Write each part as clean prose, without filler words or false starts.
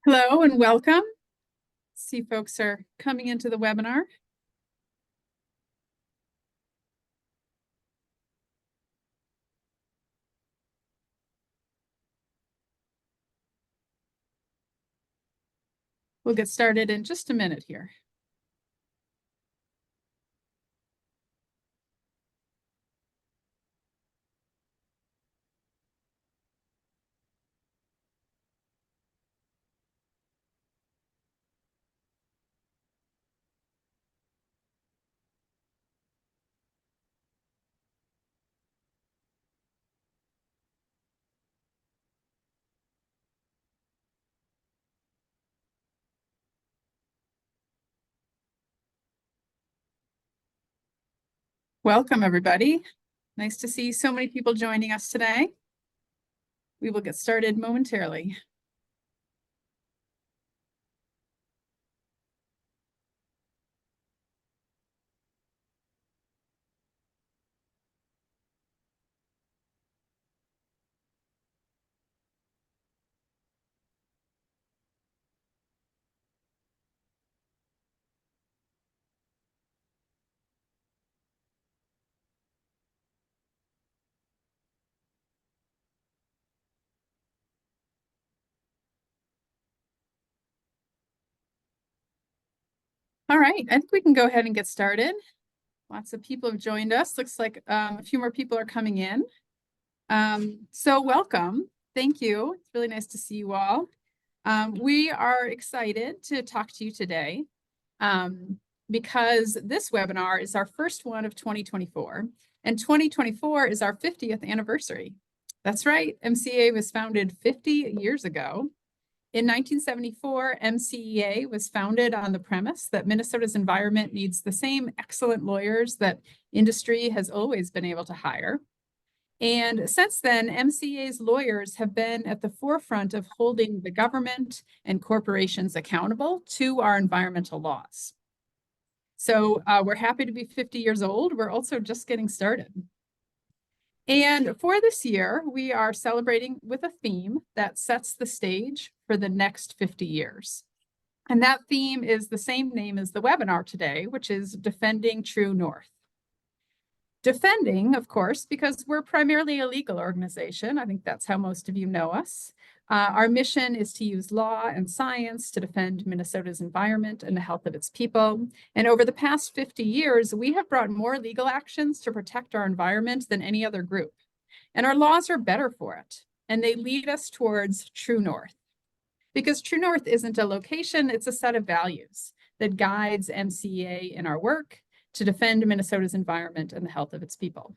Hello and welcome. See, folks are coming into the webinar. We'll get started in just a minute here. Welcome, everybody. Nice to see so many people joining us today. We will get started momentarily. All right, I think we can go ahead and get started. Lots of people have joined us. Looks like a few more people are coming in. So welcome. Thank you. It's really nice to see you all. We are excited to talk to you today because this webinar is our first one of 2024, and 2024 is our 50th anniversary. That's right, MCEA was founded 50 years ago. In 1974, MCEA was founded on the premise that Minnesota's environment needs the same excellent lawyers that industry has always been able to hire. And since then, MCEA's lawyers have been at the forefront of holding the government and corporations accountable to our environmental laws. So we're happy to be 50 years old. We're also just getting started. And for this year, we are celebrating with a theme that sets the stage for the next 50 years. And that theme is the same name as the webinar today, which is Defending True North. Defending, of course, because we're primarily a legal organization. I think that's how most of you know us. Our mission is to use law and science to defend Minnesota's environment and the health of its people. And over the past 50 years, we have brought more legal actions to protect our environment than any other group. And our laws are better for it. And they lead us towards true north. Because true north isn't a location, it's a set of values that guides MCEA in our work to defend Minnesota's environment and the health of its people.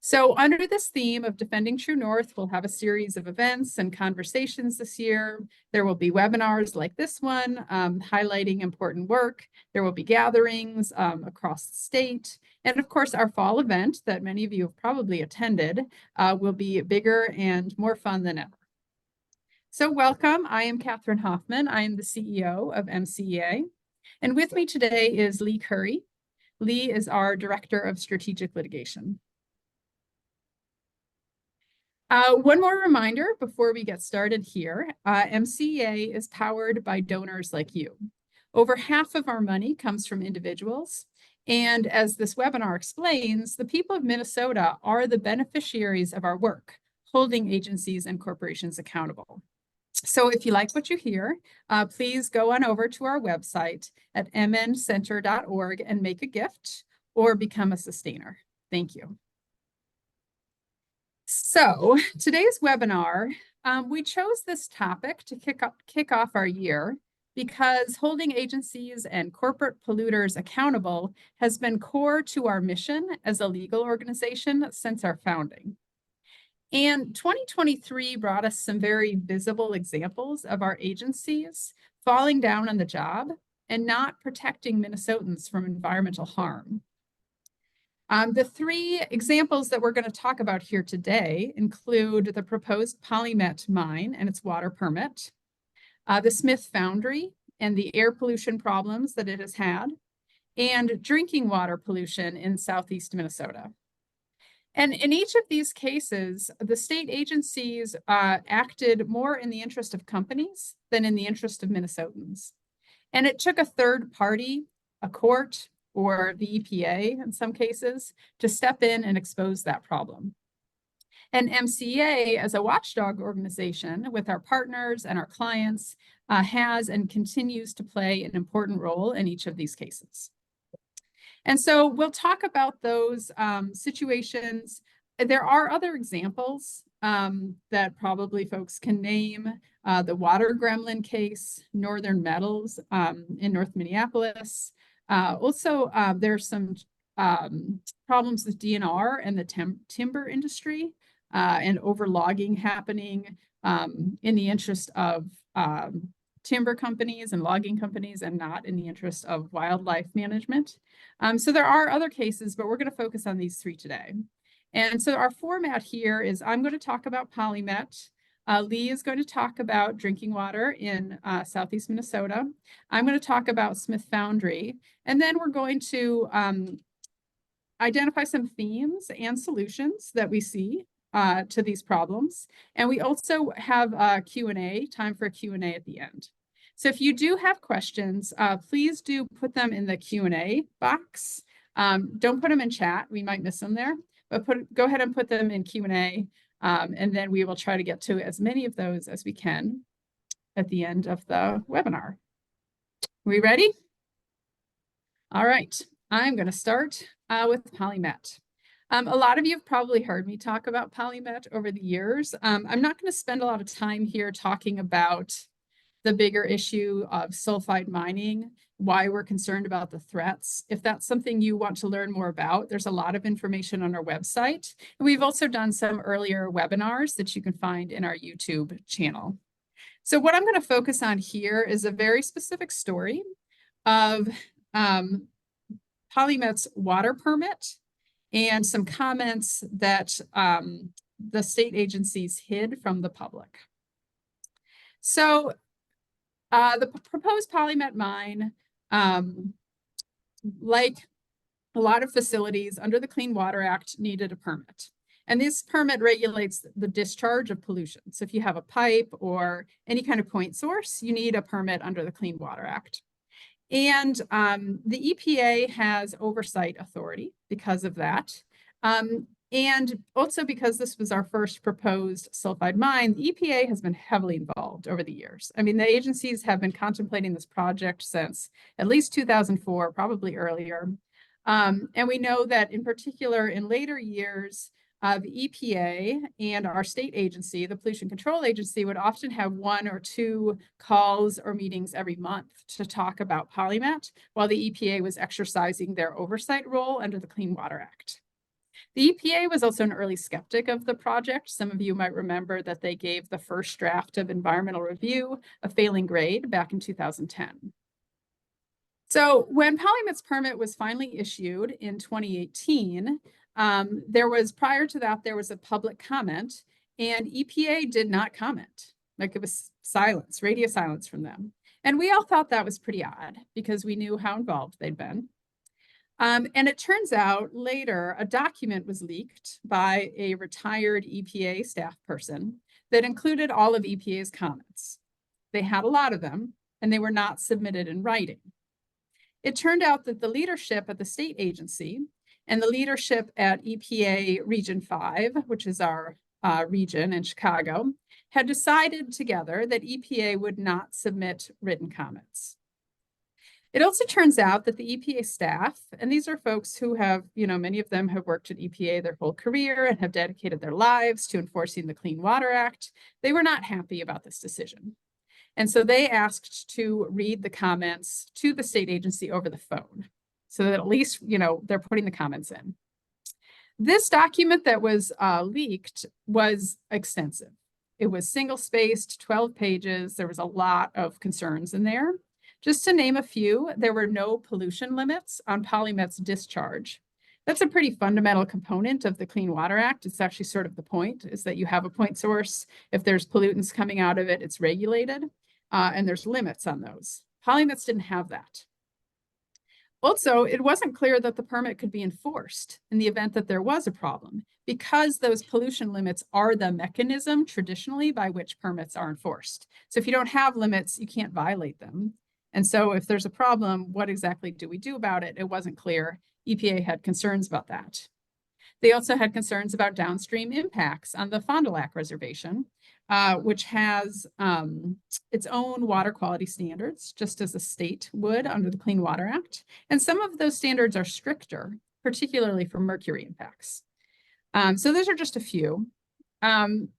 So under this theme of Defending True North, we'll have a series of events and conversations this year. There will be webinars like this one, highlighting important work. There will be gatherings across the state. And of course, our fall event that many of you have probably attended will be bigger and more fun than ever. So welcome, I am Kathryn Hoffman. I am the CEO of MCEA. And with me today is Leigh Currie. Leigh is our Director of Strategic Litigation. One more reminder before we get started here, MCEA is powered by donors like you. Over half of our money comes from individuals. And as this webinar explains, the people of Minnesota are the beneficiaries of our work, holding agencies and corporations accountable. So if you like what you hear, please go on over to our website at mncenter.org and make a gift or become a sustainer. Thank you. So today's webinar, we chose this topic to kick off our year because holding agencies and corporate polluters accountable has been core to our mission as a legal organization since our founding. And 2023 brought us some very visible examples of our agencies falling down on the job and not protecting Minnesotans from environmental harm. The three examples that we're going to talk about here today include the proposed Polymet mine and its water permit, the Smith Foundry and the air pollution problems that it has had, and drinking water pollution in southeast Minnesota. And in each of these cases, the state agencies acted more in the interest of companies than in the interest of Minnesotans. And it took a third party, a court, or the EPA in some cases, to step in and expose that problem. And MCEA, as a watchdog organization with our partners and our clients, has and continues to play an important role in each of these cases. And so we'll talk about those situations. There are other examples that probably folks can name. The water gremlin case, Northern Metals in North Minneapolis. Also, there's some problems with DNR and the timber industry and overlogging happening in the interest of timber companies and logging companies and not in the interest of wildlife management. So there are other cases, but we're going to focus on these three today. And so our format here is I'm going to talk about PolyMet. Leigh is going to talk about drinking water in Southeast Minnesota. I'm going to talk about Smith Foundry. And then we're going to identify some themes and solutions that we see to these problems. And we also have a Q&A, time for a Q&A at the end. So if you do have questions, please do put them in the Q&A box. Don't put them in chat, we might miss them there, but go ahead and put them in Q&A, and then we will try to get to as many of those as we can at the end of the webinar. We ready? All right, I'm going to start with PolyMet. A lot of you have probably heard me talk about PolyMet over the years. I'm not going to spend a lot of time here talking about the bigger issue of sulfide mining, why we're concerned about the threats. If that's something you want to learn more about, there's a lot of information on our website. And we've also done some earlier webinars that you can find in our YouTube channel. So what I'm going to focus on here is a very specific story of PolyMet's water permit and some comments that the state agencies hid from the public. So the proposed PolyMet mine, like a lot of facilities under the Clean Water Act, needed a permit. And this permit regulates the discharge of pollution. So if you have a pipe or any kind of point source, you need a permit under the Clean Water Act. And the EPA has oversight authority because of that. And also because this was our first proposed sulfide mine, the EPA has been heavily involved over the years. I mean, the agencies have been contemplating this project since at least 2004, probably earlier. And we know that in particular in later years, the EPA and our state agency, the Pollution Control Agency, would often have 1 or 2 calls or meetings every month to talk about PolyMet, while the EPA was exercising their oversight role under the Clean Water Act. The EPA was also an early skeptic of the project. Some of you might remember that they gave the first draft of environmental review a failing grade back in 2010. So when PolyMet's permit was finally issued in 2018, prior to that, there was a public comment, and EPA did not comment. Like, it was silence, radio silence from them. And we all thought that was pretty odd because we knew how involved they'd been. And it turns out later a document was leaked by a retired EPA staff person that included all of EPA's comments. They had a lot of them, and they were not submitted in writing. It turned out that the leadership at the state agency and the leadership at EPA Region 5, which is our region in Chicago, had decided together that EPA would not submit written comments. It also turns out that the EPA staff, and these are folks who have, many of them have worked at EPA their whole career and have dedicated their lives to enforcing the Clean Water Act, they were not happy about this decision. And so they asked to read the comments to the state agency over the phone, so that at least, they're putting the comments in. This document that was leaked was extensive. It was single-spaced, 12 pages. There was a lot of concerns in there. Just to name a few, there were no pollution limits on PolyMet's discharge. That's a pretty fundamental component of the Clean Water Act. It's actually sort of the point, is that you have a point source. If there's pollutants coming out of it, it's regulated, and there's limits on those. PolyMet's didn't have that. Also, it wasn't clear that the permit could be enforced in the event that there was a problem, because those pollution limits are the mechanism traditionally by which permits are enforced. So if you don't have limits, you can't violate them. And so if there's a problem, what exactly do we do about it? It wasn't clear. EPA had concerns about that. They also had concerns about downstream impacts on the Fond du Lac Reservation, which has its own water quality standards, just as a state would under the Clean Water Act. And some of those standards are stricter, particularly for mercury impacts. So those are just a few. And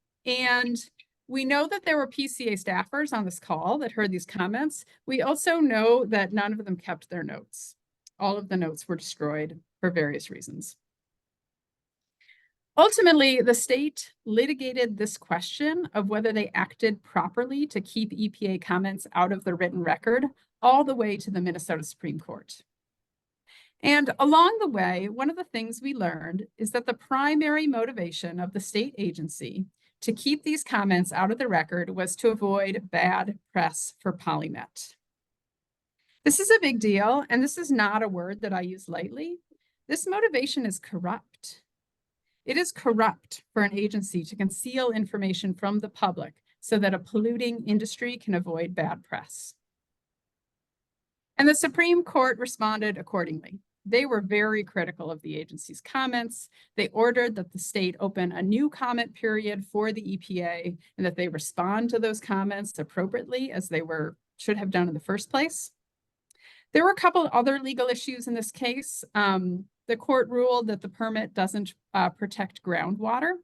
we know that there were PCA staffers on this call that heard these comments. We also know that none of them kept their notes. All of the notes were destroyed for various reasons. Ultimately, the state litigated this question of whether they acted properly to keep EPA comments out of the written record all the way to the Minnesota Supreme Court. And along the way, one of the things we learned is that the primary motivation of the state agency to keep these comments out of the record was to avoid bad press for PolyMet. This is a big deal, and this is not a word that I use lightly. This motivation is corrupt. It is corrupt for an agency to conceal information from the public so that a polluting industry can avoid bad press. And the Supreme Court responded accordingly. They were very critical of the agency's comments. They ordered that the state open a new comment period for the EPA and that they respond to those comments appropriately, as they should have done in the first place. There were a couple of other legal issues in this case. The court ruled that the permit doesn't protect groundwater.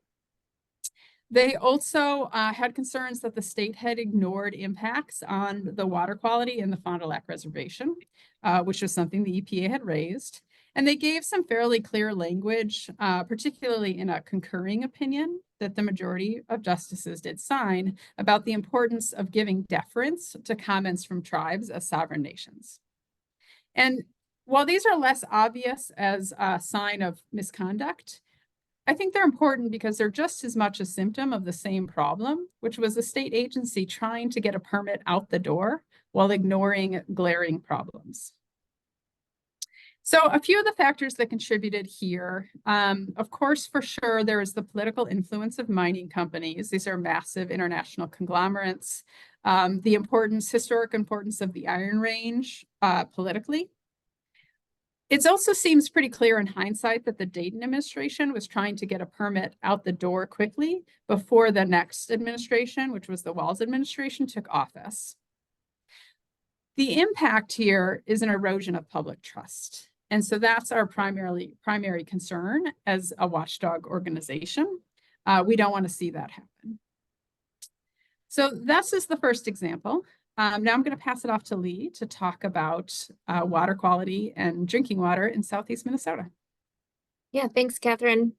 They also had concerns that the state had ignored impacts on the water quality in the Fond du Lac Reservation, which was something the EPA had raised. And they gave some fairly clear language, particularly in a concurring opinion that the majority of justices did sign, about the importance of giving deference to comments from tribes as sovereign nations. And while these are less obvious as a sign of misconduct, I think they're important because they're just as much a symptom of the same problem, which was the state agency trying to get a permit out the door while ignoring glaring problems. So a few of the factors that contributed here, of course, for sure, there is the political influence of mining companies. These are massive international conglomerates. The historic importance of the Iron Range politically. It also seems pretty clear in hindsight that the Dayton administration was trying to get a permit out the door quickly before the next administration, which was the Walz administration, took office. The impact here is an erosion of public trust. And so that's our primary concern as a watchdog organization. We don't want to see that happen. So that's just the first example. Now I'm going to pass it off to Leigh to talk about water quality and drinking water in Southeast Minnesota. Yeah, thanks, Kathryn.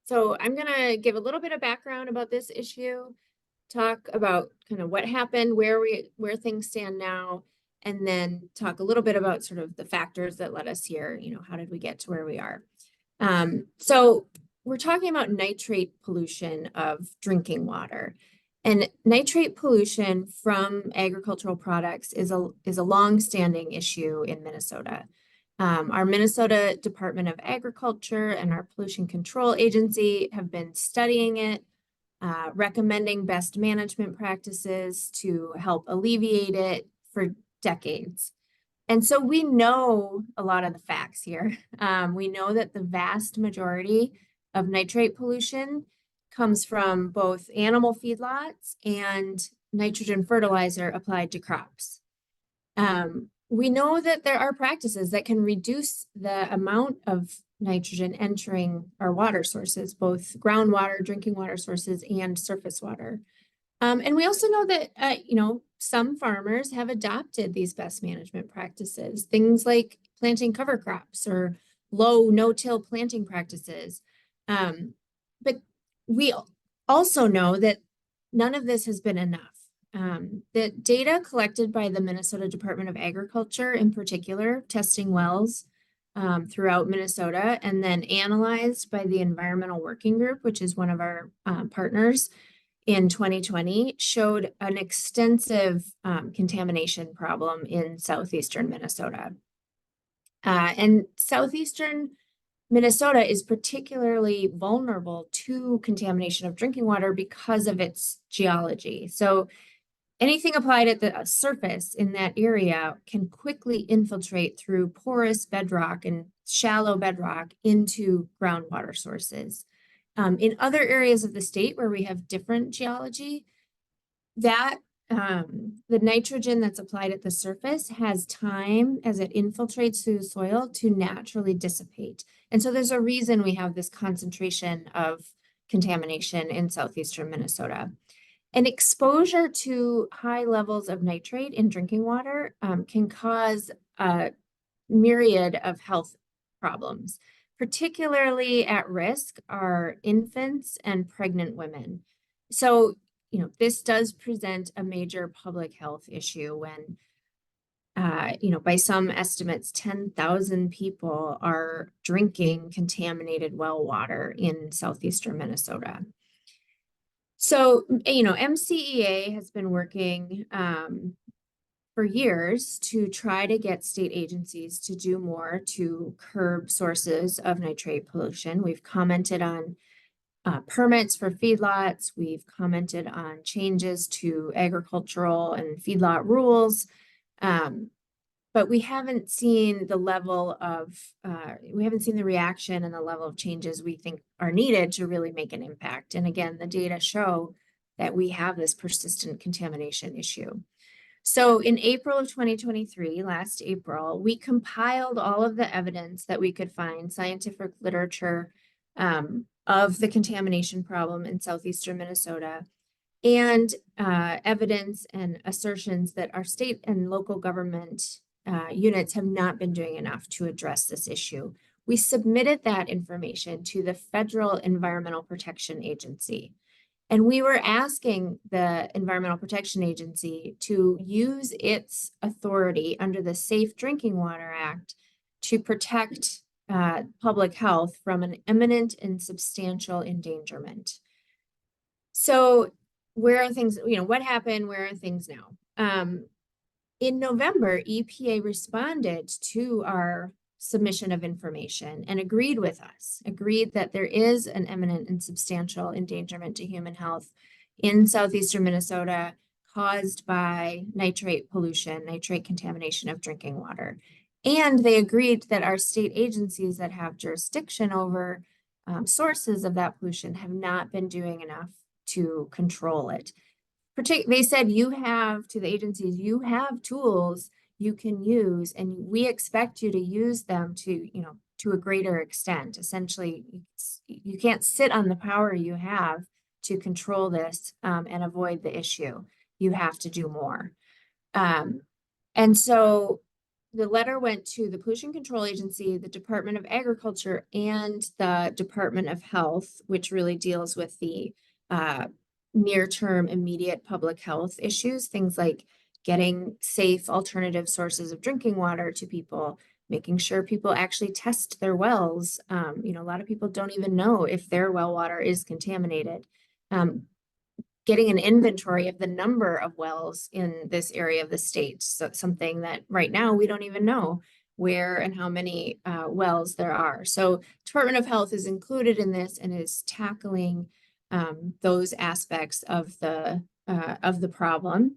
So I'm going to give a little bit of background about this issue, talk about kind of what happened, where things stand now, and then talk a little bit about sort of the factors that led us here. How did we get to where we are? So we're talking about nitrate pollution of drinking water. And nitrate pollution from agricultural products is a long-standing issue in Minnesota. Our Minnesota Department of Agriculture and our Pollution Control Agency have been studying it, recommending best management practices to help alleviate it for decades. And so we know a lot of the facts here. We know that the vast majority of nitrate pollution comes from both animal feedlots and nitrogen fertilizer applied to crops. We know that there are practices that can reduce the amount of nitrogen entering our water sources, both groundwater, drinking water sources, and surface water. And we also know that, some farmers have adopted these best management practices, things like planting cover crops or low no-till planting practices. But we also know that none of this has been enough. The data collected by the Minnesota Department of Agriculture, in particular, testing wells throughout Minnesota, and then analyzed by the Environmental Working Group, which is one of our partners in 2020, showed an extensive contamination problem in southeastern Minnesota. And southeastern Minnesota is particularly vulnerable to contamination of drinking water because of its geology. So anything applied at the surface in that area can quickly infiltrate through porous bedrock and shallow bedrock into groundwater sources. In other areas of the state where we have different geology, that the nitrogen that's applied at the surface has time as it infiltrates through the soil to naturally dissipate. And so there's a reason we have this concentration of contamination in southeastern Minnesota. And exposure to high levels of nitrate in drinking water can cause a myriad of health problems. Particularly at risk are infants and pregnant women. So, this does present a major public health issue when, by some estimates, 10,000 people are drinking contaminated well water in southeastern Minnesota. So, MCEA has been working for years to try to get state agencies to do more to curb sources of nitrate pollution. We've commented on permits for feedlots. We've commented on changes to agricultural and feedlot rules. But we haven't seen the level of, we haven't seen the reaction and the level of changes we think are needed to really make an impact. And again, the data show that we have this persistent contamination issue. So in April of 2023, last April, we compiled all of the evidence that we could find, scientific literature of the contamination problem in southeastern Minnesota, and evidence and assertions that our state and local government units have not been doing enough to address this issue. We submitted that information to the Federal Environmental Protection Agency. And we were asking the Environmental Protection Agency to use its authority under the Safe Drinking Water Act to protect public health from an imminent and substantial endangerment. So where are things, what happened? Where are things now? In November, EPA responded to our submission of information and agreed with us, agreed that there is an imminent and substantial endangerment to human health in southeastern Minnesota caused by nitrate pollution, nitrate contamination of drinking water. And they agreed that our state agencies that have jurisdiction over sources of that pollution have not been doing enough to control it. They said you have, to the agencies, you have tools you can use, and we expect you to use them to, to a greater extent. Essentially, you can't sit on the power you have to control this and avoid the issue. You have to do more. And so the letter went to the Pollution Control Agency, the Department of Agriculture, and the Department of Health, which really deals with the near-term immediate public health issues, things like getting safe alternative sources of drinking water to people, making sure people actually test their wells. A lot of people don't even know if their well water is contaminated. Getting an inventory of the number of wells in this area of the state. So something that right now we don't even know where and how many wells there are. So Department of Health is included in this and is tackling those aspects of the problem.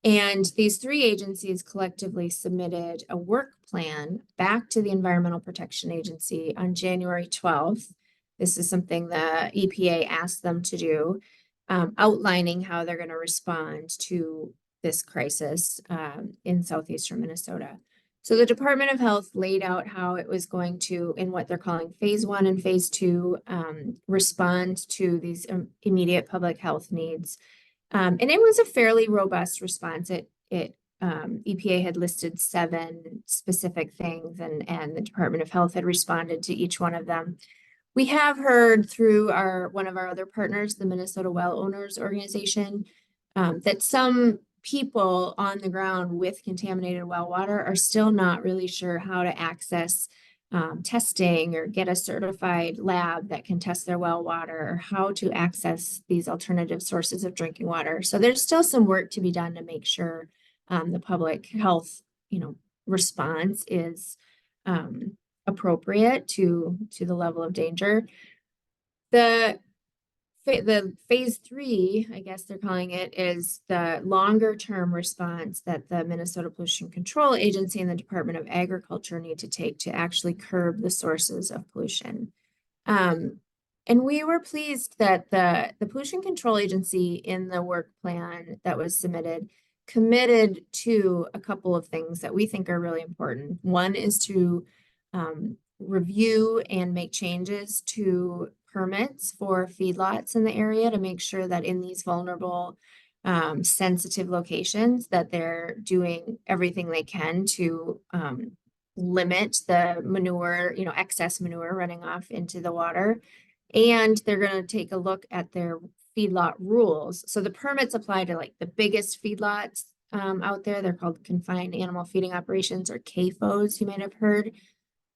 And these three agencies collectively submitted a work plan back to the Environmental Protection Agency on January 12th. This is something the EPA asked them to do, outlining how they're going to respond to this crisis in southeastern Minnesota. So the Department of Health laid out how it was going to, in what they're calling phase 1 and phase 2, respond to these immediate public health needs. And it was a fairly robust response. EPA had listed 7 specific things, and the Department of Health had responded to each one of them. We have heard through one of our other partners, the Minnesota Well Owners Organization, that some people on the ground with contaminated well water are still not really sure how to access testing or get a certified lab that can test their well water, or how to access these alternative sources of drinking water. So there's still some work to be done to make sure the public health, response is appropriate to the level of danger. The phase 3, I guess they're calling it, is the longer term response that the Minnesota Pollution Control Agency and the Department of Agriculture need to take to actually curb the sources of pollution. And we were pleased that the Pollution Control Agency in the work plan that was submitted committed to a couple of things that we think are really important. One is to review and make changes to permits for feedlots in the area to make sure that in these vulnerable, sensitive locations that they're doing everything they can to limit the manure, excess manure running off into the water. And they're going to take a look at their feedlot rules. So the permits apply to like the biggest feedlots out there. They're called confined animal feeding operations, or CAFOs, you might have heard.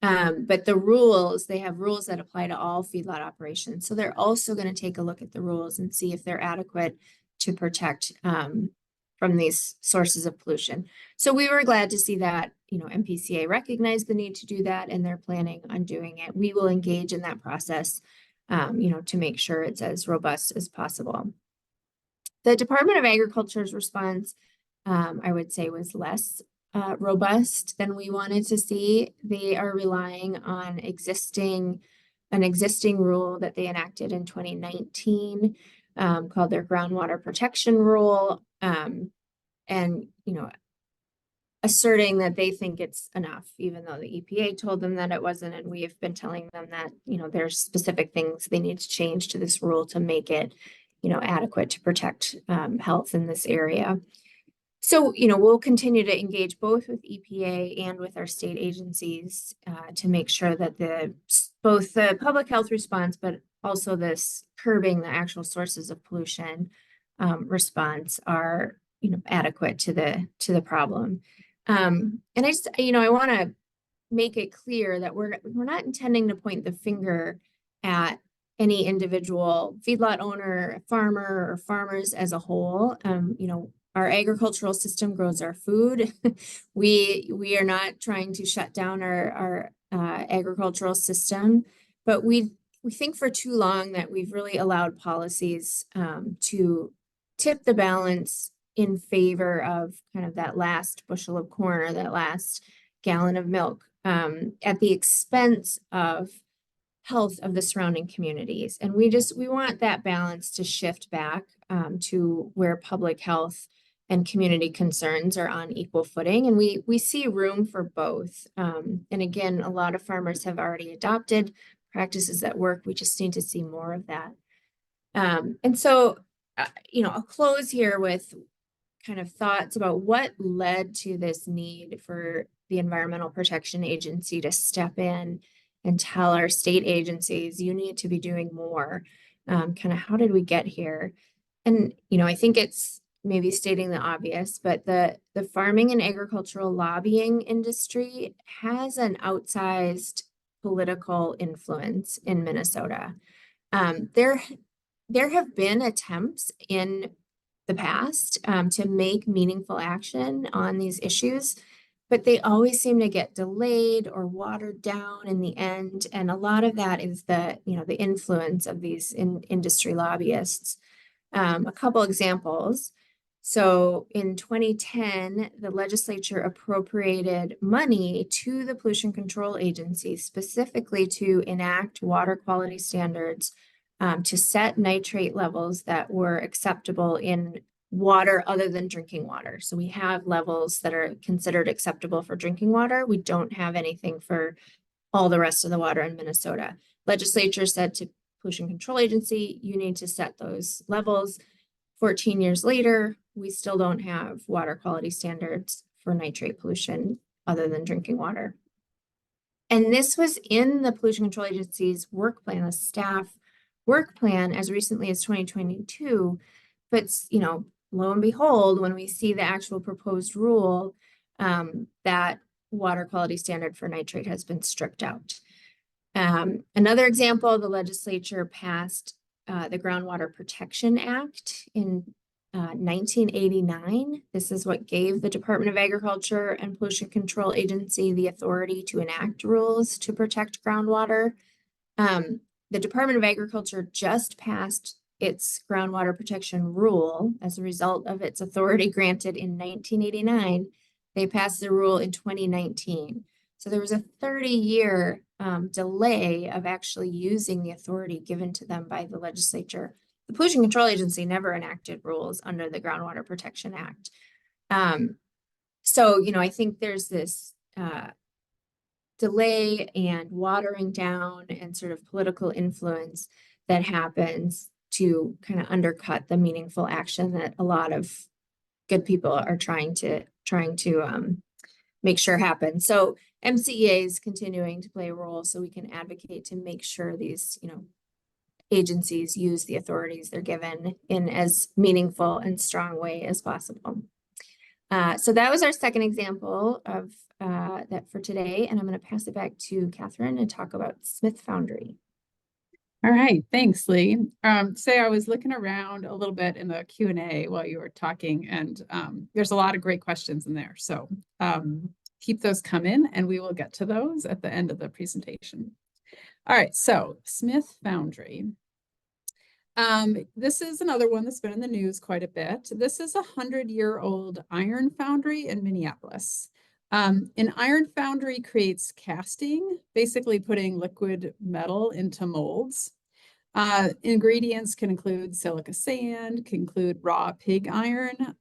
But the rules, they have rules that apply to all feedlot operations. So they're also going to take a look at the rules and see if they're adequate to protect from these sources of pollution. So we were glad to see that, MPCA recognized the need to do that, and they're planning on doing it. We will engage in that process, to make sure it's as robust as possible. The Department of Agriculture's response, I would say, was less robust than we wanted to see. They are relying on an existing rule that they enacted in 2019 called their groundwater protection rule, and asserting that they think it's enough, even though the EPA told them that it wasn't, and we have been telling them that there's specific things they need to change to this rule to make it adequate to protect health in this area. So, we'll continue to engage both with EPA and with our state agencies to make sure that both the public health response, but also this curbing the actual sources of pollution response are, adequate to the problem. And I want to make it clear that we're not intending to point the finger at any individual feedlot owner, farmer, or farmers as a whole. Our agricultural system grows our food. We are not trying to shut down our agricultural system, but we think for too long that we've really allowed policies to tip the balance in favor of kind of that last bushel of corn or that last gallon of milk at the expense of health of the surrounding communities. And we want that balance to shift back to where public health and community concerns are on equal footing. And we see room for both. And again, a lot of farmers have already adopted practices that work. We just need to see more of that. And so, I'll close here with kind of thoughts about what led to this need for the Environmental Protection Agency to step in and tell our state agencies, you need to be doing more. Kind of how did we get here? And, I think it's maybe stating the obvious, but the farming and agricultural lobbying industry has an outsized political influence in Minnesota. There have been attempts in the past to make meaningful action on these issues, but they always seem to get delayed or watered down in the end. And a lot of that is the influence of these industry lobbyists. A couple examples. So in 2010, the legislature appropriated money to the Pollution Control Agency specifically to enact water quality standards to set nitrate levels that were acceptable in water other than drinking water. So we have levels that are considered acceptable for drinking water. We don't have anything for all the rest of the water in Minnesota. Legislature said to Pollution Control Agency, you need to set those levels. 14 years later, we still don't have water quality standards for nitrate pollution other than drinking water. And this was in the Pollution Control Agency's work plan, the staff work plan, as recently as 2022. But, lo and behold, when we see the actual proposed rule, that water quality standard for nitrate has been stripped out. Another example, the legislature passed the Groundwater Protection Act in 1989. This is what gave the Department of Agriculture and Pollution Control Agency the authority to enact rules to protect groundwater. The Department of Agriculture just passed its groundwater protection rule as a result of its authority granted in 1989. They passed the rule in 2019. So there was a 30-year delay of actually using the authority given to them by the legislature. The Pollution Control Agency never enacted rules under the Groundwater Protection Act. So, I think there's this delay and watering down and sort of political influence that happens to kind of undercut the meaningful action that a lot of good people are trying to make sure happens. So MCEA is continuing to play a role so we can advocate to make sure these, agencies use the authorities they're given in as meaningful and strong way as possible. So that was our second example of that for today, and I'm going to pass it back to Kathryn and talk about Smith Foundry. All right, thanks, Leigh. So I was looking around a little bit in the Q&A while you were talking, and there's a lot of great questions in there. So keep those coming, and we will get to those at the end of the presentation. All right, so Smith Foundry. This is another one that's been in the news quite a bit. This is a 100-year-old iron foundry in Minneapolis. An iron foundry creates casting, basically putting liquid metal into molds. Ingredients can include silica sand, can include raw pig iron,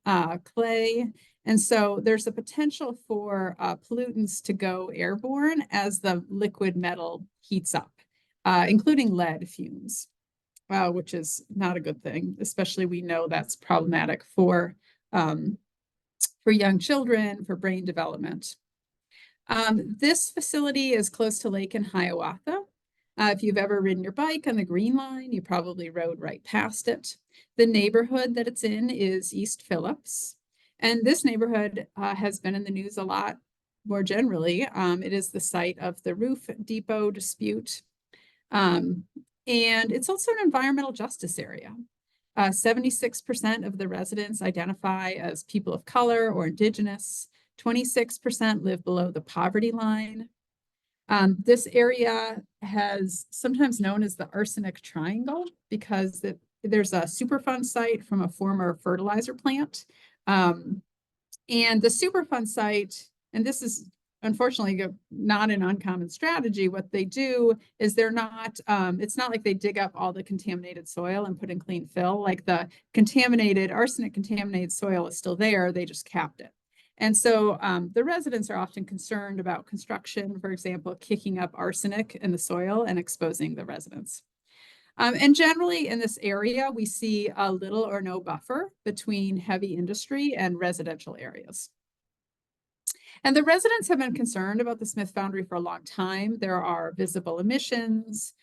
clay. And so there's a potential for pollutants to go airborne as the liquid metal heats up, including lead fumes, which is not a good thing. Especially we know that's problematic for young children, for brain development. This facility is close to Lake in Hiawatha. If you've ever ridden your bike on the Green Line, you probably rode right past it. The neighborhood that it's in is East Phillips. And this neighborhood has been in the news a lot more generally. It is the site of the roof depot dispute. And it's also an environmental justice area. 76% of the residents identify as people of color or indigenous. 26% live below the poverty line. This area has sometimes known as the arsenic triangle because there's a Superfund site from a former fertilizer plant. And the Superfund site, and this is unfortunately not an uncommon strategy, what they do is they're not, it's not like they dig up all the contaminated soil and put in clean fill. Like the arsenic contaminated soil is still there, they just capped it. And so the residents are often concerned about construction, for example, kicking up arsenic in the soil and exposing the residents. And generally in this area, we see a little or no buffer between heavy industry and residential areas. And the residents have been concerned about the Smith Foundry for a long time. There are visible emissions,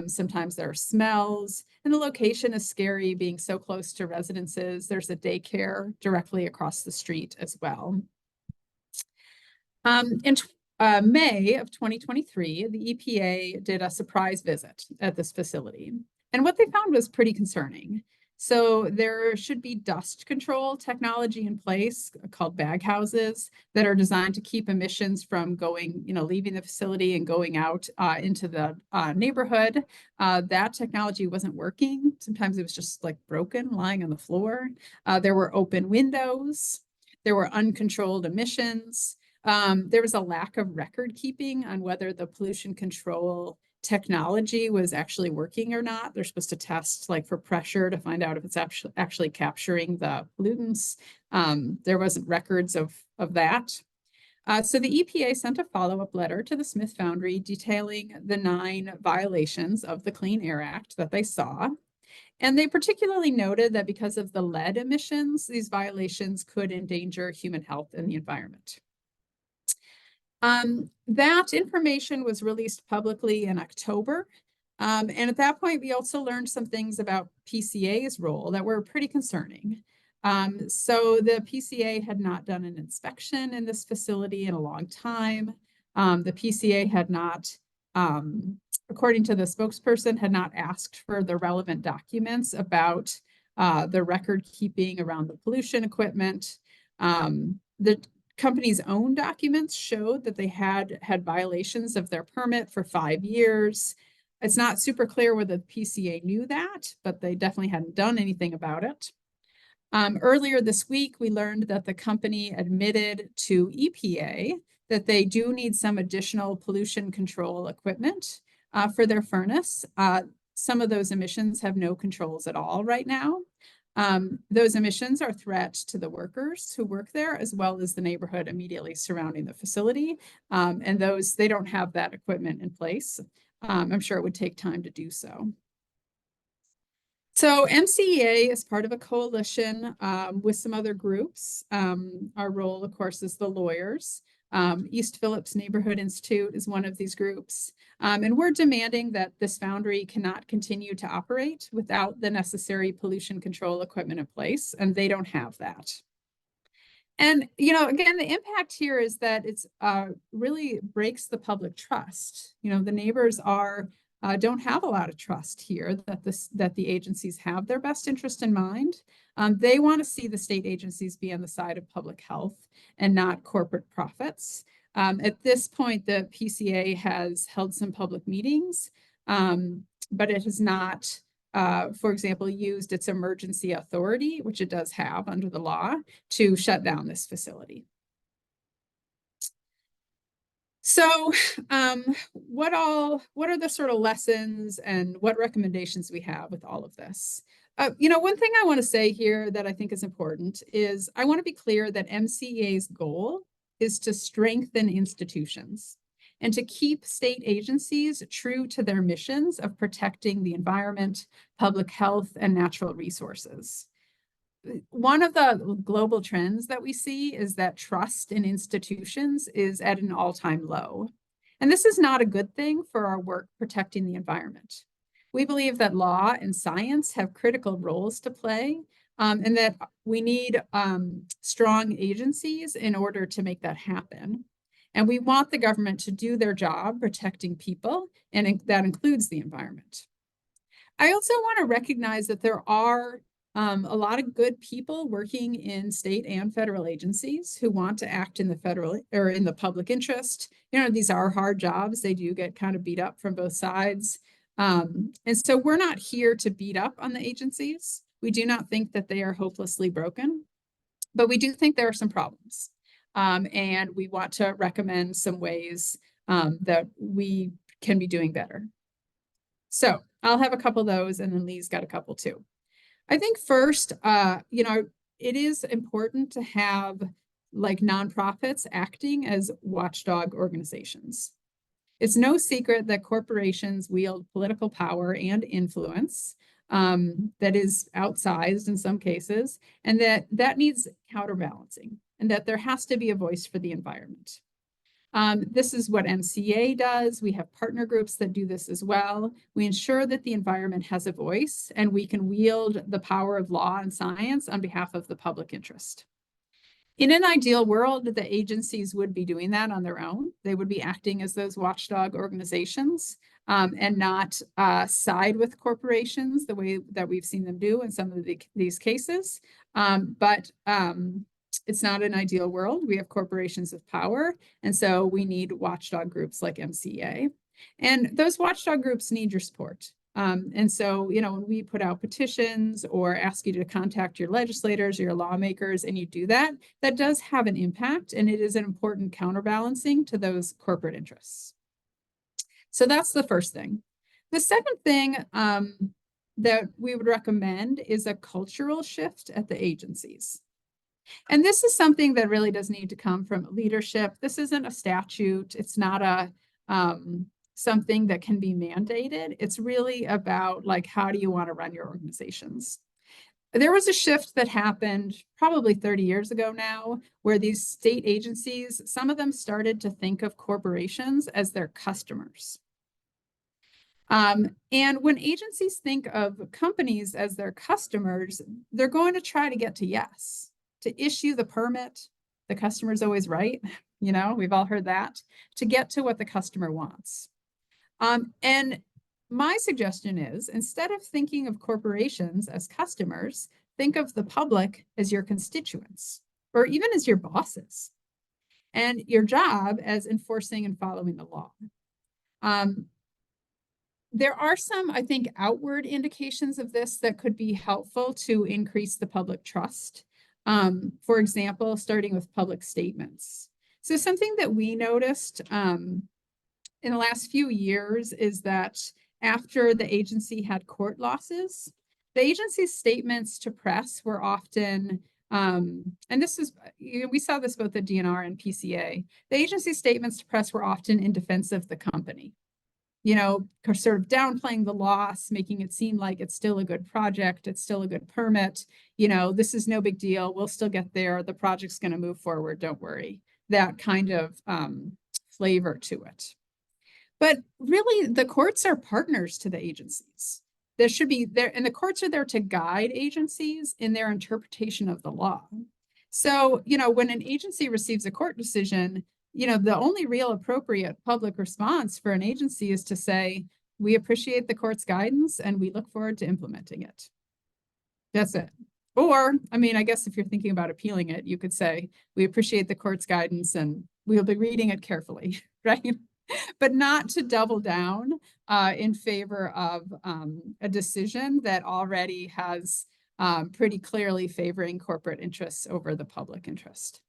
sometimes there are smells, and the location is scary being so close to residences. There's a daycare directly across the street as well. In May of 2023, the EPA did a surprise visit at this facility. And what they found was pretty concerning. So there should be dust control technology in place called bag houses that are designed to keep emissions from going, leaving the facility and going out into the neighborhood. That technology wasn't working. Sometimes it was just like broken, lying on the floor. There were open windows. There were uncontrolled emissions. There was a lack of record keeping on whether the pollution control technology was actually working or not. They're supposed to test for pressure to find out if it's actually capturing the pollutants. There wasn't records of that. So the EPA sent a follow-up letter to the Smith Foundry detailing the 9 violations of the Clean Air Act that they saw. And they particularly noted that because of the lead emissions, these violations could endanger human health and the environment. That information was released publicly in October. And at that point, we also learned some things about PCA's role that were pretty concerning. So the PCA had not done an inspection in this facility in a long time. The PCA had not, according to the spokesperson, had not asked for the relevant documents about the record keeping around the pollution equipment. The company's own documents showed that they had violations of their permit for 5 years. It's not super clear whether the PCA knew that, but they definitely hadn't done anything about it. Earlier this week, we learned that the company admitted to EPA that they do need some additional pollution control equipment for their furnace. Some of those emissions have no controls at all right now. Those emissions are a threat to the workers who work there, as well as the neighborhood immediately surrounding the facility. And they don't have that equipment in place. I'm sure it would take time to do so. So MCEA is part of a coalition with some other groups. Our role, of course, is the lawyers. East Phillips Neighborhood Institute is one of these groups. And we're demanding that this foundry cannot continue to operate without the necessary pollution control equipment in place, and they don't have that. And, again, the impact here is that it's really breaks the public trust. The neighbors don't have a lot of trust here that the agencies have their best interest in mind. They want to see the state agencies be on the side of public health and not corporate profits. At this point, the PCA has held some public meetings, but it has not, for example, used its emergency authority, which it does have under the law, to shut down this facility. So what are the sort of lessons and what recommendations we have with all of this? One thing I want to say here that I think is important is I want to be clear that MCEA's goal is to strengthen institutions and to keep state agencies true to their missions of protecting the environment, public health, and natural resources. One of the global trends that we see is that trust in institutions is at an all-time low. And this is not a good thing for our work protecting the environment. We believe that law and science have critical roles to play, and that we need strong agencies in order to make that happen. And we want the government to do their job protecting people, and that includes the environment. I also want to recognize that there are a lot of good people working in state and federal agencies who want to act in the federal or in the public interest. These are hard jobs. They do get kind of beat up from both sides. And so we're not here to beat up on the agencies. We do not think that they are hopelessly broken, but we do think there are some problems. And we want to recommend some ways that we can be doing better. So I'll have a couple of those, and then Leigh's got a couple too. I think first, it is important to have nonprofits acting as watchdog organizations. It's no secret that corporations wield political power and influence that is outsized in some cases, and that needs counterbalancing, and that there has to be a voice for the environment. This is what MCEA does. We have partner groups that do this as well. We ensure that the environment has a voice, and we can wield the power of law and science on behalf of the public interest. In an ideal world, the agencies would be doing that on their own. They would be acting as those watchdog organizations and not side with corporations the way that we've seen them do in some of these cases. But it's not an ideal world. We have corporations with power, and so we need watchdog groups like MCEA. And those watchdog groups need your support. And so, when we put out petitions or ask you to contact your legislators or your lawmakers and you do that, that does have an impact, and it is an important counterbalancing to those corporate interests. So that's the first thing. The second thing that we would recommend is a cultural shift at the agencies. And this is something that really does need to come from leadership. This isn't a statute. It's not a something that can be mandated. It's really about how do you want to run your organizations? There was a shift that happened probably 30 years ago now, where these state agencies, some of them started to think of corporations as their customers. And when agencies think of companies as their customers, they're going to try to get to yes. To issue the permit, the customer's always right. We've all heard that, to get to what the customer wants. And my suggestion is, instead of thinking of corporations as customers, think of the public as your constituents, or even as your bosses, and your job as enforcing and following the law. There are some, I think, outward indications of this that could be helpful to increase the public trust. For example, starting with public statements. So something that we noticed in the last few years is that after the agency had court losses, the agency's statements to press were often, and this is, we saw this both at DNR and PCA, the agency's statements to press were often in defense of the company. Sort of downplaying the loss, making it seem like it's still a good project, it's still a good permit, this is no big deal, we'll still get there, the project's going to move forward, don't worry. That kind of flavor to it. But really, the courts are partners to the agencies. There should be there, and the courts are there to guide agencies in their interpretation of the law. So, when an agency receives a court decision, the only real appropriate public response for an agency is to say, we appreciate the court's guidance and we look forward to implementing it. That's it. Or, I guess if you're thinking about appealing it, you could say, we appreciate the court's guidance and we'll be reading it carefully, right? But not to double down in favor of a decision that already has pretty clearly favoring corporate interests over the public interest.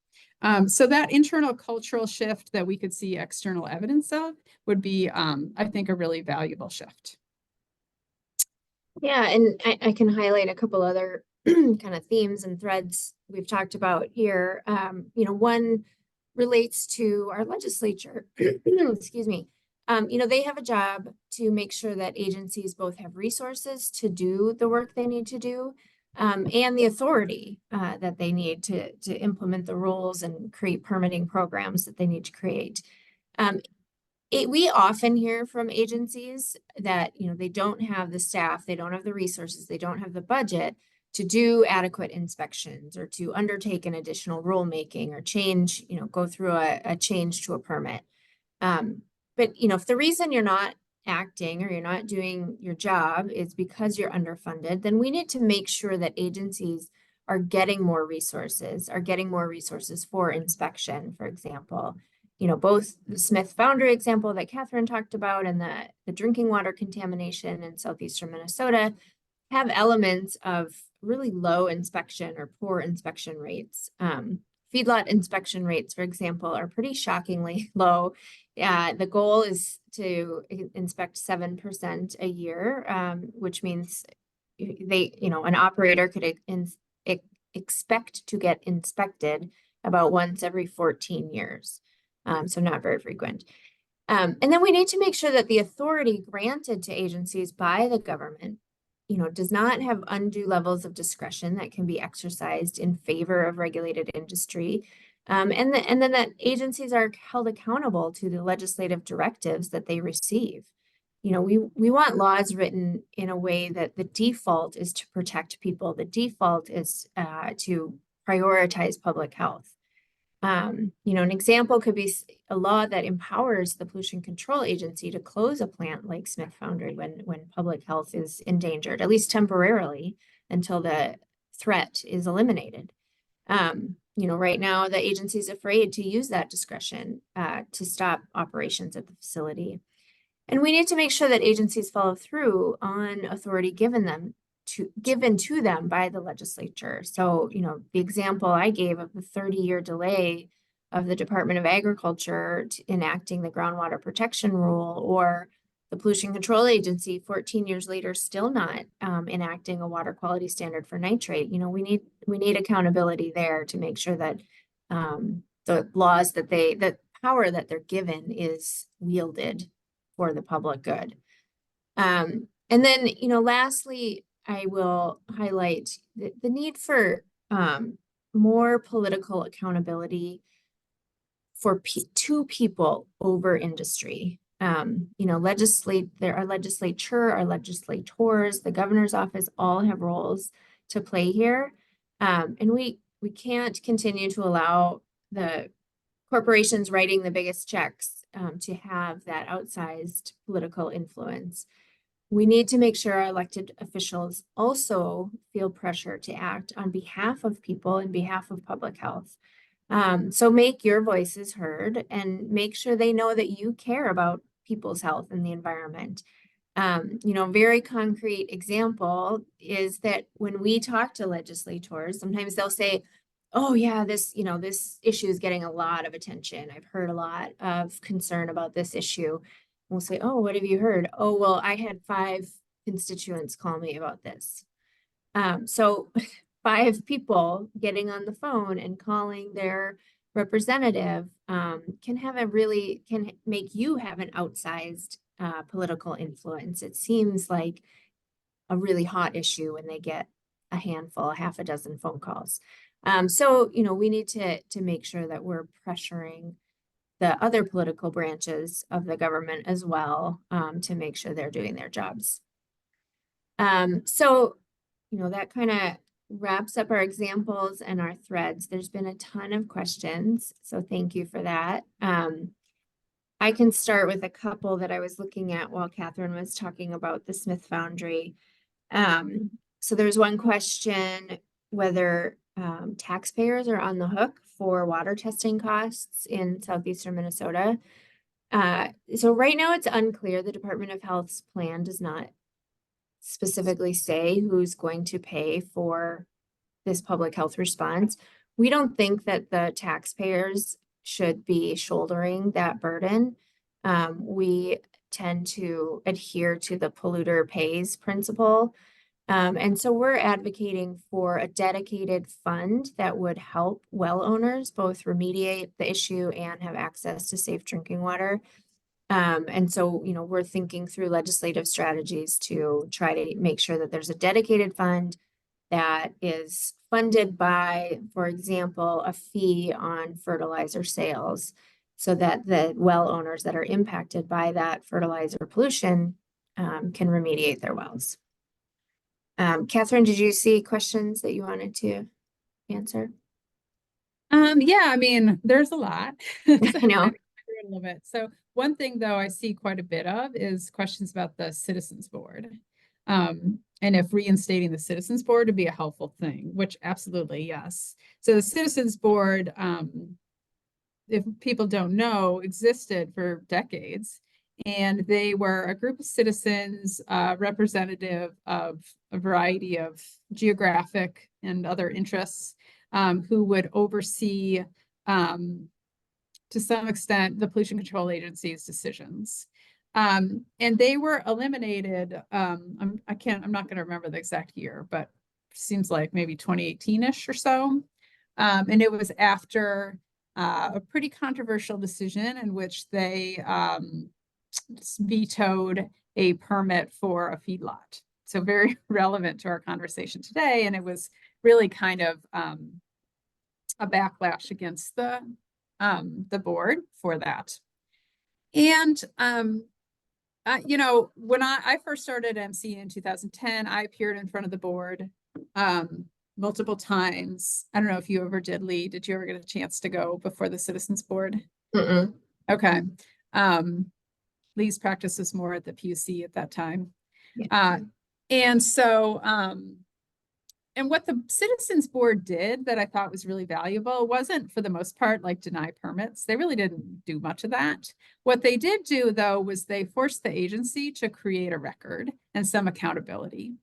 So that internal cultural shift that we could see external evidence of would be, I think, a really valuable shift. Yeah, and I can highlight a couple other kind of themes and threads we've talked about here. One relates to our legislature. Excuse me. They have a job to make sure that agencies both have resources to do the work they need to do, and the authority that they need to implement the rules and create permitting programs that they need to create. We often hear from agencies that, they don't have the staff, they don't have the resources, they don't have the budget to do adequate inspections or to undertake an additional rulemaking or change, go through a change to a permit. But, if the reason you're not acting or you're not doing your job is because you're underfunded, then we need to make sure that agencies are getting more resources for inspection, for example. Both the Smith Foundry example that Kathryn talked about and the drinking water contamination in southeastern Minnesota have elements of really low inspection or poor inspection rates. Feedlot inspection rates, for example, are pretty shockingly low. The goal is to inspect 7% a year, which means an operator could expect to get inspected about once every 14 years. So not very frequent. And then we need to make sure that the authority granted to agencies by the government, does not have undue levels of discretion that can be exercised in favor of regulated industry. And then that agencies are held accountable to the legislative directives that they receive. We want laws written in a way that the default is to protect people. The default is to prioritize public health. An example could be a law that empowers the Pollution Control Agency to close a plant like Smith Foundry when public health is endangered, at least temporarily, until the threat is eliminated. Right now the agency is afraid to use that discretion to stop operations at the facility. And we need to make sure that agencies follow through on authority given to them by the legislature. So, the example I gave of the 30-year delay of the Department of Agriculture enacting the groundwater protection rule, or the Pollution Control Agency 14 years later still not enacting a water quality standard for nitrate. We need accountability there to make sure that the laws the power that they're given is wielded for the public good. And then, lastly, I will highlight the need for more political accountability for to people over industry. Our legislature, our legislators, the governor's office all have roles to play here. And we can't continue to allow the corporations writing the biggest checks to have that outsized political influence. we need to make sure our elected officials also feel pressure to act on behalf of people and behalf of public health. So make your voices heard and make sure they know that you care about people's health and the environment. Very concrete example is that when we talk to legislators, sometimes they'll say, oh yeah, this issue is getting a lot of attention. I've heard a lot of concern about this issue. We'll say, oh, what have you heard? Oh, well, I had 5 constituents call me about this. So 5 people getting on the phone and calling their representative can make you have an outsized political influence. It seems like a really hot issue when they get a handful, a half a dozen phone calls. So we need to make sure that we're pressuring the other political branches of the government as well, to make sure they're doing their jobs. So that kind of wraps up our examples and our threads. There's been a ton of questions, so thank you for that. I can start with a couple that I was looking at while Kathryn was talking about the Smith Foundry. So there's one question whether taxpayers are on the hook for water testing costs in southeastern Minnesota. So right now it's unclear. The Department of Health's plan does not specifically say who's going to pay for this public health response. We don't think that the taxpayers should be shouldering that burden. We tend to adhere to the polluter pays principle. And so we're advocating for a dedicated fund that would help well owners both remediate the issue and have access to safe drinking water. And so, we're thinking through legislative strategies to try to make sure that there's a dedicated fund that is funded by, for example, a fee on fertilizer sales, so that the well owners that are impacted by that fertilizer pollution can remediate their wells. Kathryn, did you see questions that you wanted to answer? Yeah, I mean, there's a lot. I know. A little bit. So one thing though I see quite a bit of is questions about the Citizens Board. And if reinstating the Citizens Board would be a helpful thing, which absolutely, yes. So the Citizens Board, if people don't know, existed for decades. And they were a group of citizens, representative of a variety of geographic and other interests, who would oversee, to some extent, the pollution control agency's decisions. And they were eliminated. I'm not going to remember the exact year, but seems like maybe 2018-ish or so. And it was after a pretty controversial decision in which they vetoed a permit for a feedlot. So very relevant to our conversation today. And it was really kind of a backlash against the board for that. And when I first started MCEA in 2010, I appeared in front of the board multiple times. I don't know if you ever did, Leigh. Did you ever get a chance to go before the Citizens Board? Mm-mm. Okay. Leigh's practice was more at the PUC at that time. Yeah. And so, and what the Citizens Board did that I thought was really valuable wasn't, for the most part, like deny permits. They really didn't do much of that. What they did do, though, was they forced the agency to create a record and some accountability.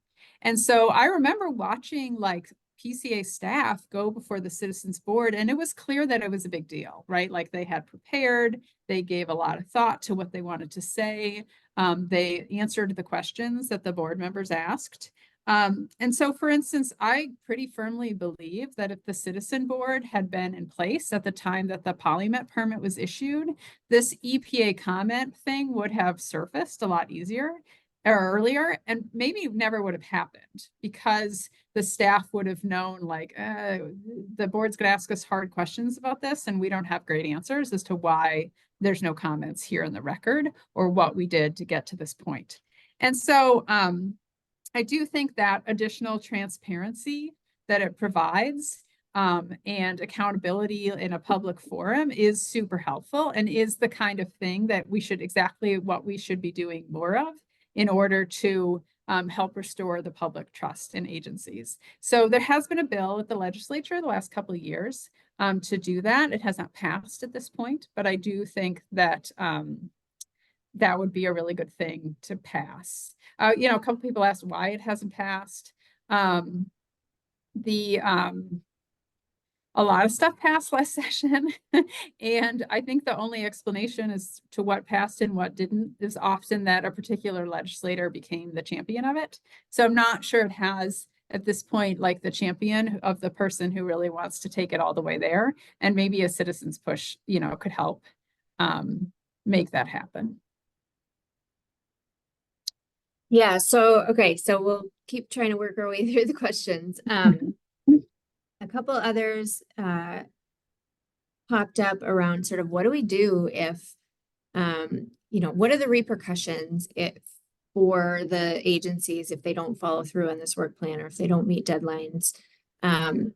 And so I remember watching like PCA staff go before the Citizens Board, and it was clear that it was a big deal, right? Like they had prepared, they gave a lot of thought to what they wanted to say. They answered the questions that the board members asked. And so, for instance, I pretty firmly believe that if the Citizen Board had been in place at the time that the polymet permit was issued, this EPA comment thing would have surfaced a lot easier or earlier, and maybe never would have happened, because the staff would have known, like, the board's going to ask us hard questions about this, and we don't have great answers as to why there's no comments here in the record or what we did to get to this point. And so I do think that additional transparency that it provides and accountability in a public forum is super helpful, and is the kind of thing that we should be doing more of in order to help restore the public trust in agencies. So there has been a bill at the legislature the last couple of years to do that. It has not passed at this point, but I do think that that would be a really good thing to pass. A couple people asked why it hasn't passed. A lot of stuff passed last session. And I think the only explanation as to what passed and what didn't is often that a particular legislator became the champion of it. So I'm not sure it has at this point, like the champion of the person who really wants to take it all the way there. And maybe a citizen's push, could help make that happen. Yeah, so we'll keep trying to work our way through the questions. A couple others popped up around sort of what do we do if, what are the repercussions for the agencies if they don't follow through on this work plan or if they don't meet deadlines?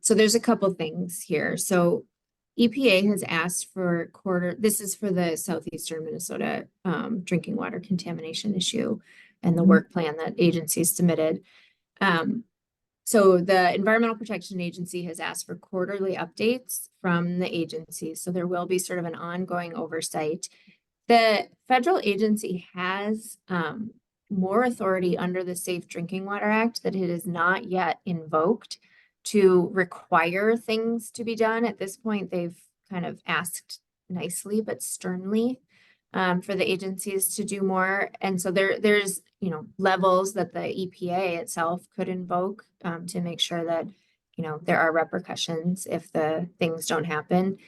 So there's a couple things here. So EPA has asked for this is for the southeastern Minnesota drinking water contamination issue and the work plan that agencies submitted. So the Environmental Protection Agency has asked for quarterly updates from the agency. So there will be sort of an ongoing oversight. The federal agency has more authority under the Safe Drinking Water Act that it has not yet invoked to require things to be done. At this point, they've kind of asked nicely but sternly for the agencies to do more. And so there's levels that the EPA itself could invoke to make sure that there are repercussions if the things don't happen.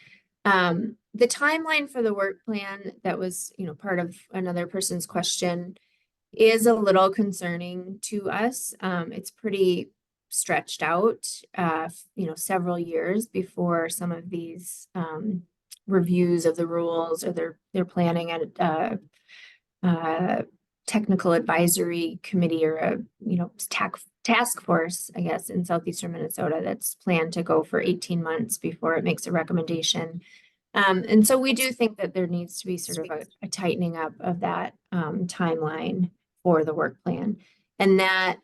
The timeline for the work plan that was part of another person's question is a little concerning to us. It's pretty stretched out, several years before some of these reviews of the rules, or they're planning at technical advisory committee or a task force, I guess, in southeastern Minnesota that's planned to go for 18 months before it makes a recommendation. And so we do think that there needs to be sort of a tightening up of that timeline for the work plan. And that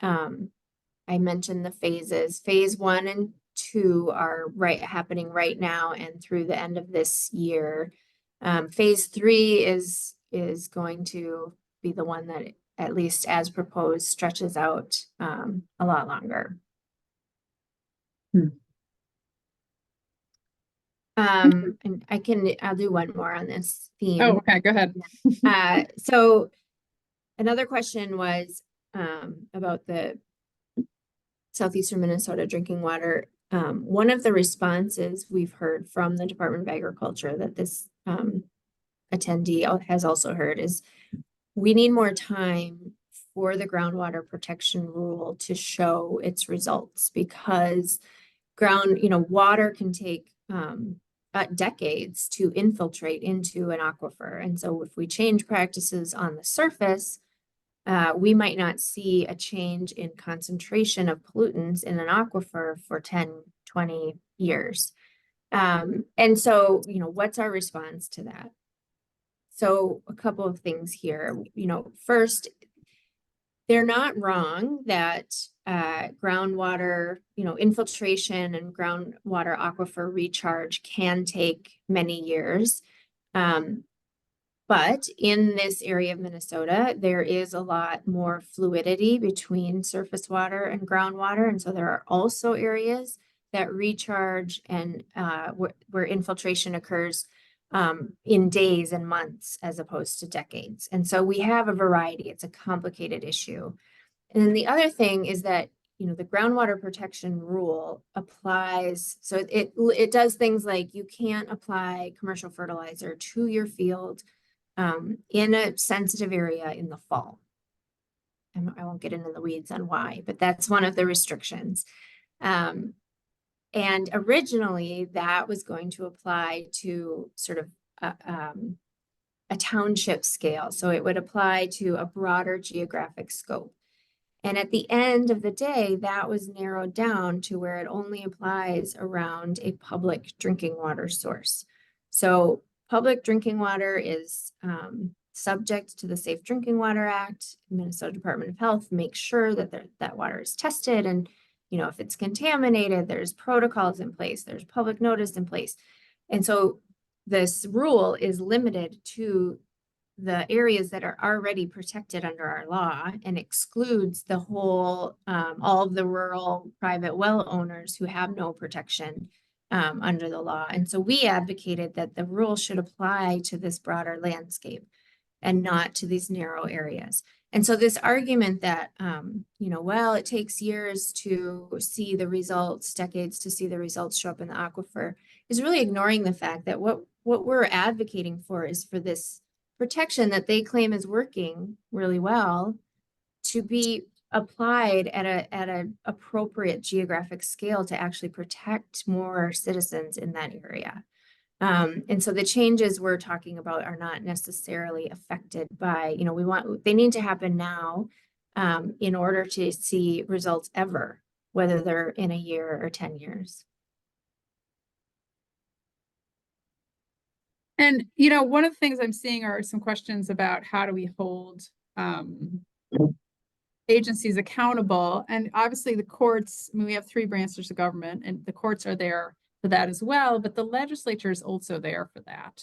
I mentioned the phases. Phase 1 and 2 are happening right now and through the end of this year. Phase 3 is going to be the one that, at least as proposed, stretches out a lot longer. And I'll do one more on this theme. Oh, okay, go ahead. So another question was about the southeastern Minnesota drinking water. One of the responses we've heard from the Department of Agriculture that this attendee has also heard is we need more time for the groundwater protection rule to show its results, because water can take decades to infiltrate into an aquifer. And so if we change practices on the surface, we might not see a change in concentration of pollutants in an aquifer for 10, 20 years. And so, what's our response to that? So a couple of things here. First, they're not wrong that groundwater, infiltration and groundwater aquifer recharge can take many years. But in this area of Minnesota, there is a lot more fluidity between surface water and groundwater. And so there are also areas that recharge and where infiltration occurs in days and months as opposed to decades. And so we have a variety. It's a complicated issue. And then the other thing is that, the groundwater protection rule applies. So it does things like you can't apply commercial fertilizer to your field in a sensitive area in the fall. And I won't get into the weeds on why, but that's one of the restrictions. And originally that was going to apply to sort of a township scale. So it would apply to a broader geographic scope. And at the end of the day, that was narrowed down to where it only applies around a public drinking water source. So public drinking water is subject to the Safe Drinking Water Act. Minnesota Department of Health makes sure that that water is tested, and if it's contaminated, there's protocols in place, there's public notice in place. And so this rule is limited to the areas that are already protected under our law and excludes the whole, all of the rural private well owners who have no protection under the law. And so we advocated that the rule should apply to this broader landscape and not to these narrow areas. And so this argument that, well, it takes years to see the results, decades to see the results show up in the aquifer, is really ignoring the fact that what we're advocating for is for this protection that they claim is working really well to be applied at an appropriate geographic scale to actually protect more citizens in that area. And so the changes we're talking about are not necessarily affected by, they need to happen now in order to see results ever, whether they're in a year or 10 years. And, one of the things I'm seeing are some questions about how do we hold agencies accountable. And obviously the courts, we have 3 branches of government, and the courts are there for that as well, but the legislature is also there for that.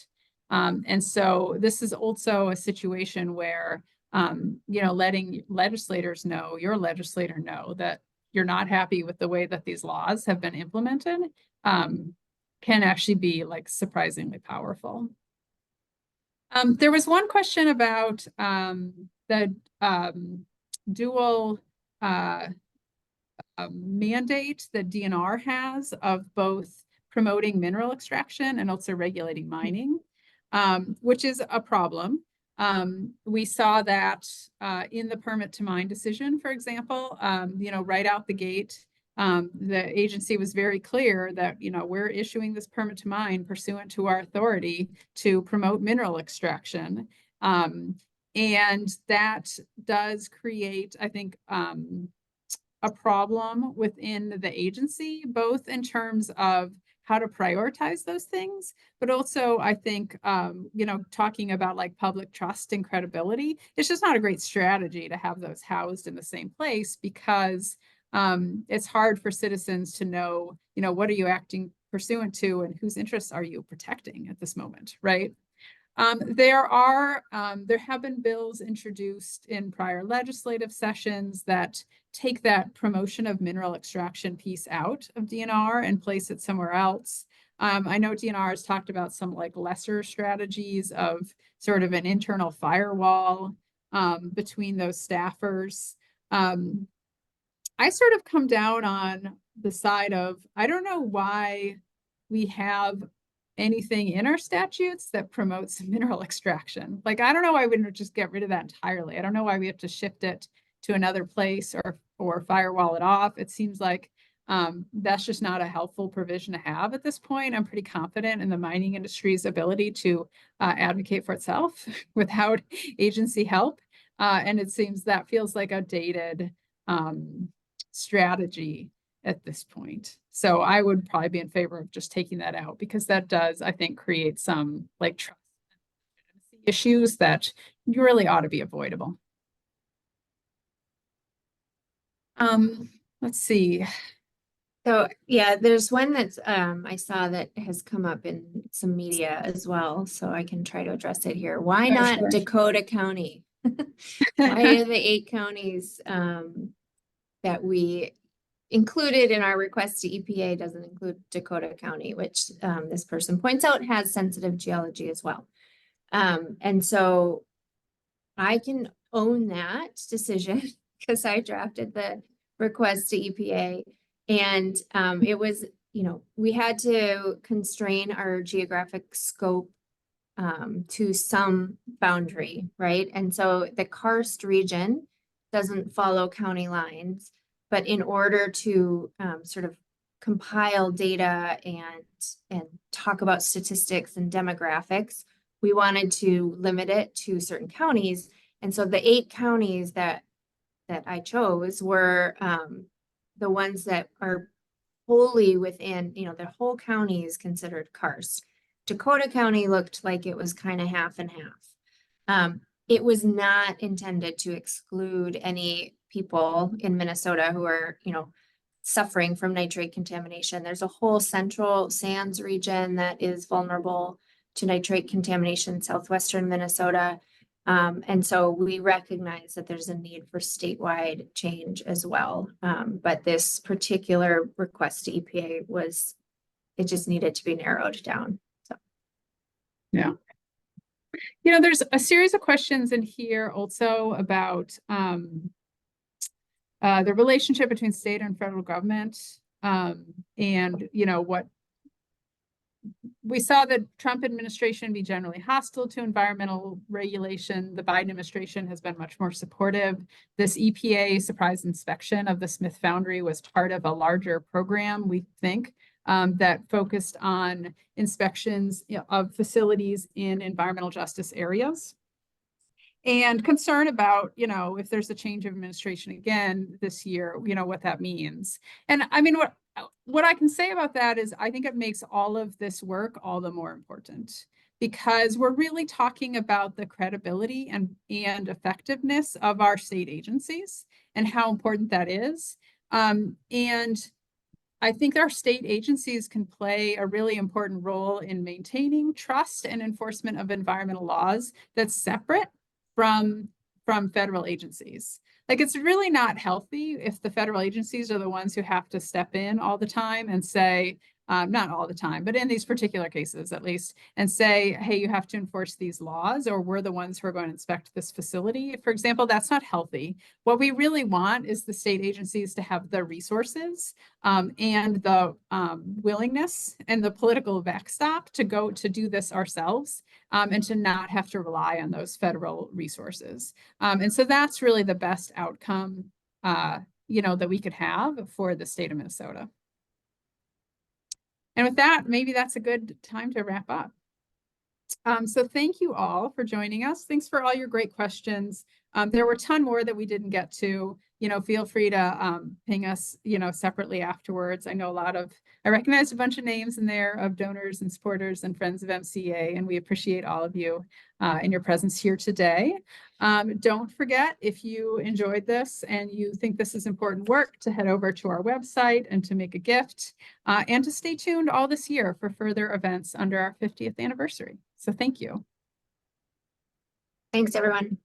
And so this is also a situation where, letting legislators know, your legislator know that you're not happy with the way that these laws have been implemented, can actually be like surprisingly powerful. There was one question about the dual mandate that DNR has of both promoting mineral extraction and also regulating mining, which is a problem. We saw that in the permit to mine decision, for example, right out the gate, the agency was very clear that, we're issuing this permit to mine pursuant to our authority to promote mineral extraction. And that does create, I think, a problem within the agency, both in terms of how to prioritize those things, but also I think, talking about like public trust and credibility, it's just not a great strategy to have those housed in the same place, because it's hard for citizens to know, what are you acting pursuant to and whose interests are you protecting at this moment, right? There have been bills introduced in prior legislative sessions that take that promotion of mineral extraction piece out of DNR and place it somewhere else. I know DNR has talked about some like lesser strategies of sort of an internal firewall between those staffers. I sort of come down on the side of, I don't know why we have anything in our statutes that promotes mineral extraction. Like, I don't know why we wouldn't just get rid of that entirely. I don't know why we have to shift it to another place or firewall it off. It seems like that's just not a helpful provision to have at this point. I'm pretty confident in the mining industry's ability to advocate for itself without agency help. And it seems that feels like a dated strategy at this point. So I would probably be in favor of just taking that out, because that does, I think, create some like trust issues that really ought to be avoidable. Let's see. So yeah, there's one that's I saw that has come up in some media as well, so I can try to address it here. Why not Sure. Dakota County? Why are the 8 counties that we included in our request to EPA doesn't include Dakota County, which this person points out has sensitive geology as well. And so I can own that decision because I drafted the request to EPA, and it was, we had to constrain our geographic scope to some boundary, right? And so the karst region doesn't follow county lines, but in order to sort of compile data and talk about statistics and demographics, we wanted to limit it to certain counties. And so the 8 counties that I chose were the ones that are wholly within, the whole county is considered karst. Dakota County looked like it was kind of half and half. It was not intended to exclude any people in Minnesota who are, suffering from nitrate contamination. There's a whole central sands region that is vulnerable to nitrate contamination, southwestern Minnesota. And so we recognize that there's a need for statewide change as well. But this particular request to EPA it just needed to be narrowed down. So. Yeah. There's a series of questions in here also about the relationship between state and federal government. And what we saw the Trump administration be generally hostile to environmental regulation. The Biden administration has been much more supportive. This EPA surprise inspection of the Smith Foundry was part of a larger program, we think, that focused on inspections of facilities in environmental justice areas. And concern about, if there's a change of administration again this year, what that means. And I mean, what I can say about that is I think it makes all of this work all the more important, because we're really talking about the credibility and effectiveness of our state agencies and how important that is. And I think our state agencies can play a really important role in maintaining trust and enforcement of environmental laws that's separate from federal agencies. Like, it's really not healthy if the federal agencies are the ones who have to step in all the time and say, not all the time, but in these particular cases at least, and say, hey, you have to enforce these laws, or we're the ones who are going to inspect this facility. For example, that's not healthy. What we really want is the state agencies to have the resources and the willingness and the political backstop to go to do this ourselves and to not have to rely on those federal resources. And so that's really the best outcome, that we could have for the state of Minnesota. And with that, maybe that's a good time to wrap up. So thank you all for joining us. Thanks for all your great questions. There were a ton more that we didn't get to. Feel free to ping us, separately afterwards. I know I recognized a bunch of names in there of donors and supporters and friends of MCEA, and we appreciate all of you and your presence here today. Don't forget, if you enjoyed this and you think this is important work, to head over to our website and to make a gift and to stay tuned all this year for further events under our 50th anniversary. So thank you. Thanks, everyone.